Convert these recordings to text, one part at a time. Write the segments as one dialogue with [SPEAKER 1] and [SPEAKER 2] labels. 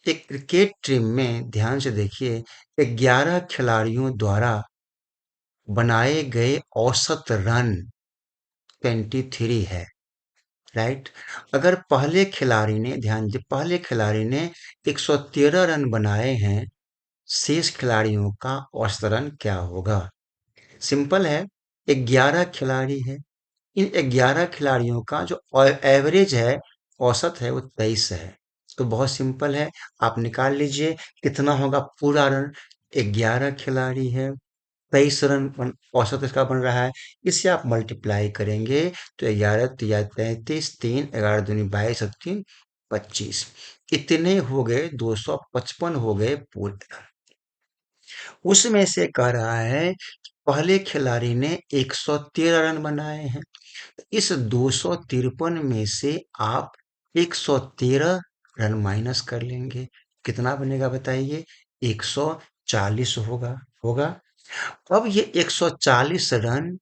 [SPEAKER 1] एक cricket team में ध्यान से देखिए 11 खिलाड़ियों द्वारा बनाए गए औसत रन 23 है। राइट। अगर पहले खिलाड़ी ने ध्यान दे पहले खिलाड़ी ने 113 रन बनाए हैं, शेष खिलाड़ियों का औसत रन क्या होगा? सिंपल है। 11 खिलाड़ी है। इन 11 खिलाड़ियों का जो एवरेज है, औसत है, वो 23 है। तो बहुत सिंपल है। आप निकाल लीजिए कितना होगा पूरा रन। 11 खिलाड़ी है, 23 रन औसत इसका बन रहा है। इसे आप मल्टीप्लाई करेंगे तो 11 तिया 33, 3 11 दूनी 22 और 3 25। इतने हो गए, 255 हो गए पूरे। उसमें से कह रहा है पहले खिलाड़ी ने 113 रन बनाए हैं। इस 253 में से आप 113 रन माइनस कर लेंगे। कितना बनेगा बताइए? 140 होगा। होगा। अब ये 140 रन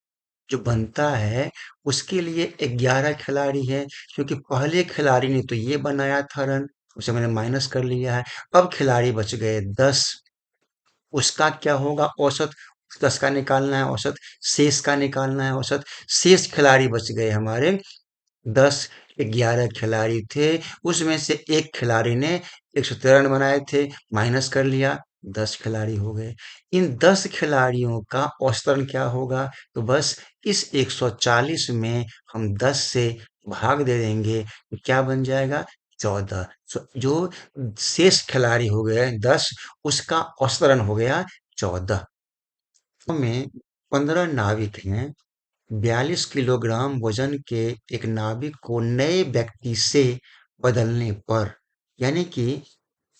[SPEAKER 1] जो बनता है, उसके लिए 11 खिलाड़ी है, क्योंकि पहले खिलाड़ी ने तो ये बनाया था रन, उसे मैंने माइनस कर लिया है। अब खिलाड़ी बच गए 10। उसका क्या होगा औसत? 10 का निकालना है औसत, शेष का निकालना है औसत। शेष खिलाड़ी बच गए हमारे 10। 11 खिलाड़ी थे, उसमें से एक खिलाड़ी ने 113 रन बनाए थे, माइनस कर लिया, 10 खिलाड़ी हो गए। इन 10 खिलाड़ियों का औसतन क्या होगा? तो बस इस 140 में हम 10 से भाग दे देंगे तो क्या बन जाएगा? 14। जो शेष खिलाड़ी हो गए 10, उसका औसतन हो गया 14। में 15 नाविक हैं। 42 किलोग्राम वजन के एक नाविक को नए व्यक्ति से बदलने पर, यानी कि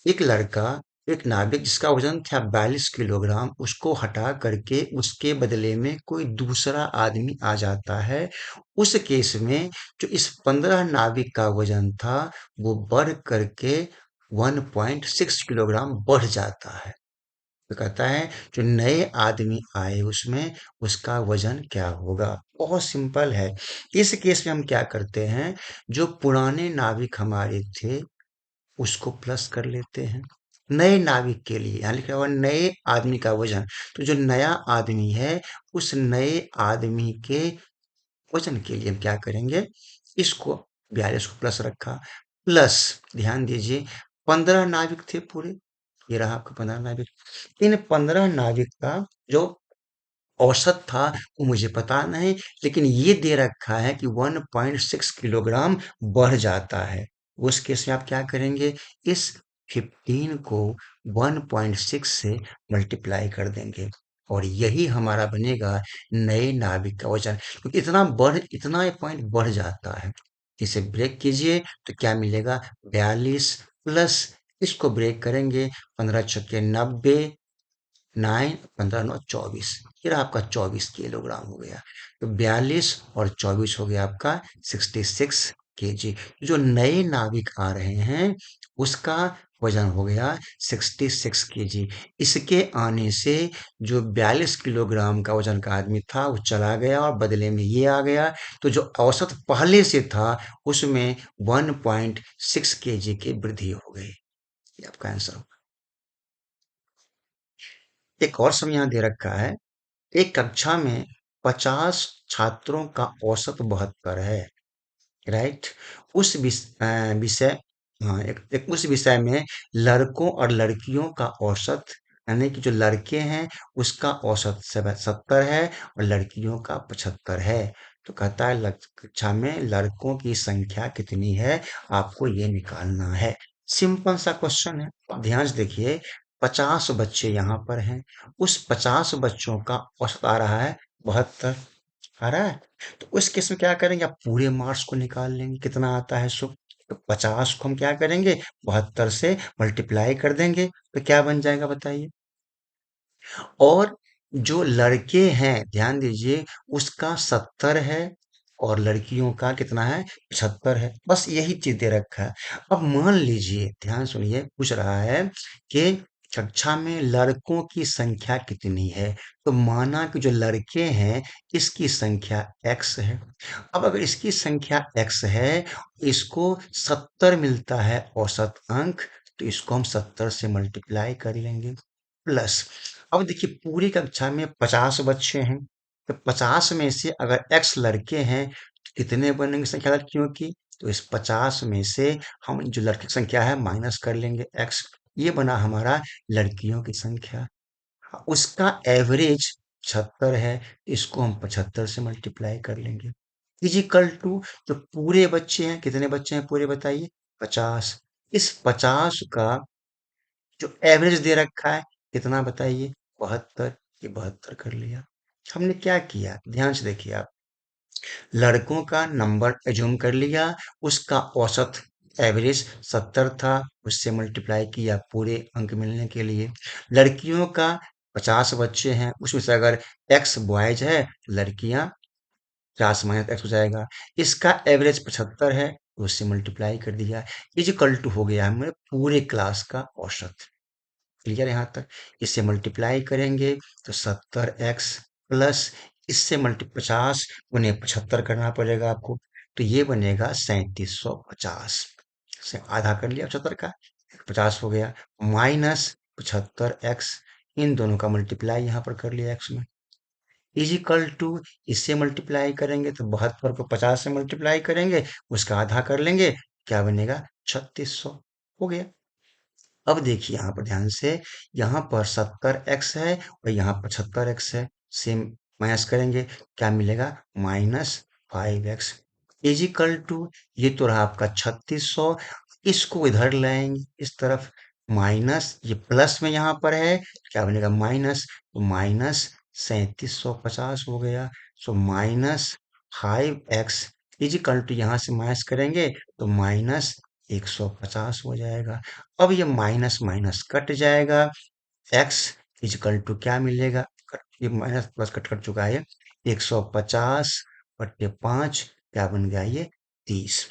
[SPEAKER 1] एक लड़का, एक नाविक जिसका वजन था 42 किलोग्राम, उसको हटा करके उसके बदले में कोई दूसरा आदमी आ जाता है। उस केस में जो इस 15 नाविक का वजन था, वो बढ़ करके 1.6 किलोग्राम बढ़ जाता है। तो कहता है जो नए आदमी आए उसमें, उसका वजन क्या होगा? बहुत सिंपल है। इस केस में हम क्या करते हैं, जो पुराने नाविक हमारे थे उसको प्लस कर लेते हैं। नए नाविक के लिए यहाँ लिखा हुआ नए आदमी का वजन, तो जो नया आदमी है उस नए आदमी के वजन के लिए हम क्या करेंगे, इसको 42 को प्लस रखा। प्लस ध्यान दीजिए 15 नाविक थे पूरे। ये रहा आपका 15 नाविक। इन 15 नाविक का जो औसत था वो मुझे पता नहीं, लेकिन ये दे रखा है कि 1.6 किलोग्राम बढ़ जाता है। उस केस में आप क्या करेंगे, इस 15 को 1.6 से मल्टीप्लाई कर देंगे और यही हमारा बनेगा नए नाविक का वजन, क्योंकि इतना पॉइंट बढ़ जाता है। इसे ब्रेक कीजिए तो क्या मिलेगा? 42 प्लस इसको ब्रेक करेंगे, 15 छक्के 90, 9 15 9 24। फिर आपका 24 किलोग्राम हो गया। तो 42 और 24 हो गया आपका 66 केजी। जो नए नाविक आ रहे हैं उसका वजन हो गया 66 केजी। इसके आने से जो 42 किलोग्राम का वजन का आदमी था वो चला गया और बदले में ये आ गया। तो जो औसत पहले से था उसमें 1.6 केजी की वृद्धि हो गई। ये आपका आंसर होगा। एक और समय यहाँ दे रखा है, एक कक्षा में 50 छात्रों का औसत 72 है। राइट। उस विषय, हाँ, उस विषय में लड़कों और लड़कियों का औसत, यानी कि जो लड़के हैं उसका औसत 70 है और लड़कियों का 75 है। तो कहता है कक्षा में लड़कों की संख्या कितनी है, आपको ये निकालना है। सिंपल सा क्वेश्चन है। ध्यान से देखिए 50 बच्चे यहाँ पर हैं, उस 50 बच्चों का औसत आ रहा है 72। आ रहा है। तो उस केस में क्या करेंगे, आप पूरे मार्क्स को निकाल लेंगे कितना आता है सो। तो 50 को हम क्या करेंगे, 72 से मल्टीप्लाई कर देंगे तो क्या बन जाएगा बताइए। और जो लड़के हैं ध्यान दीजिए उसका 70 है और लड़कियों का कितना है, 75 है। बस यही चीज दे रखा है। अब मान लीजिए, ध्यान सुनिए, पूछ रहा है कि कक्षा में लड़कों की संख्या कितनी है। तो माना कि जो लड़के हैं इसकी संख्या x है। अब अगर इसकी संख्या x है, इसको 70 मिलता है औसत अंक, तो इसको हम 70 से मल्टीप्लाई कर लेंगे प्लस। अब देखिए पूरी कक्षा में 50 बच्चे हैं, तो 50 में से अगर x लड़के हैं तो कितने बनेंगे संख्या लड़कियों की? तो इस 50 में से हम जो लड़की की संख्या है माइनस कर लेंगे x। ये बना हमारा लड़कियों की संख्या। उसका एवरेज 75 है, इसको हम 75 से मल्टीप्लाई कर लेंगे इजिकल टू जो पूरे बच्चे हैं, कितने बच्चे हैं पूरे बताइए? 50। इस 50 का जो एवरेज दे रखा है कितना बताइए? 72। ये 72 कर लिया। हमने क्या किया ध्यान से देखिए आप, लड़कों का नंबर एज्यूम कर लिया, उसका औसत एवरेज 70 था, उससे मल्टीप्लाई किया पूरे अंक मिलने के लिए। लड़कियों का 50 बच्चे हैं, उसमें से अगर एक्स बॉयज है तो लड़कियां 50 माइनस एक्स हो जाएगा। इसका एवरेज 75 है, तो उससे मल्टीप्लाई कर दिया। इजिकल टू हो गया हमें पूरे क्लास का औसत। क्लियर यहाँ तक? इससे मल्टीप्लाई करेंगे तो 70x प्लस इससे मल्टी 50 उन्हें 75 करना पड़ेगा आपको, तो ये बनेगा 3750 से आधा कर लिया 75 का, 50 हो गया माइनस 75x, इन दोनों का मल्टीप्लाई यहाँ पर कर लिया x में इजिकल टू, इससे मल्टीप्लाई करेंगे तो 72 को 50 से मल्टीप्लाई करेंगे, उसका आधा कर लेंगे, क्या बनेगा? 3600 हो गया। अब देखिए यहाँ पर ध्यान से, यहाँ पर 70x है और यहाँ 75x है, सेम माइनस करेंगे, क्या मिलेगा? -5x इजिकल टू, ये तो रहा आपका 3600, इसको इधर लाएंगे इस तरफ, माइनस ये प्लस में यहाँ पर है, क्या बनेगा? माइनस, तो माइनस 3750 हो गया। सो -5x इजिकल टू, यहाँ से माइनस करेंगे तो -150 हो जाएगा। अब ये माइनस माइनस कट जाएगा, x इजिकल टू क्या मिलेगा? ये माइनस प्लस कट कट चुका है, 150 बट्टे 5, क्या बन गया? ये 30।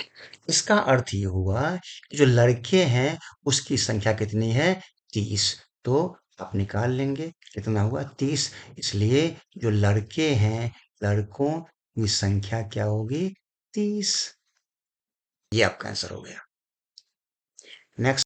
[SPEAKER 1] इसका अर्थ ये हुआ कि जो लड़के हैं उसकी संख्या कितनी है? 30। तो आप निकाल लेंगे कितना हुआ? 30। इसलिए जो लड़के हैं, लड़कों की संख्या क्या होगी? 30। ये आपका आंसर हो गया। नेक्स्ट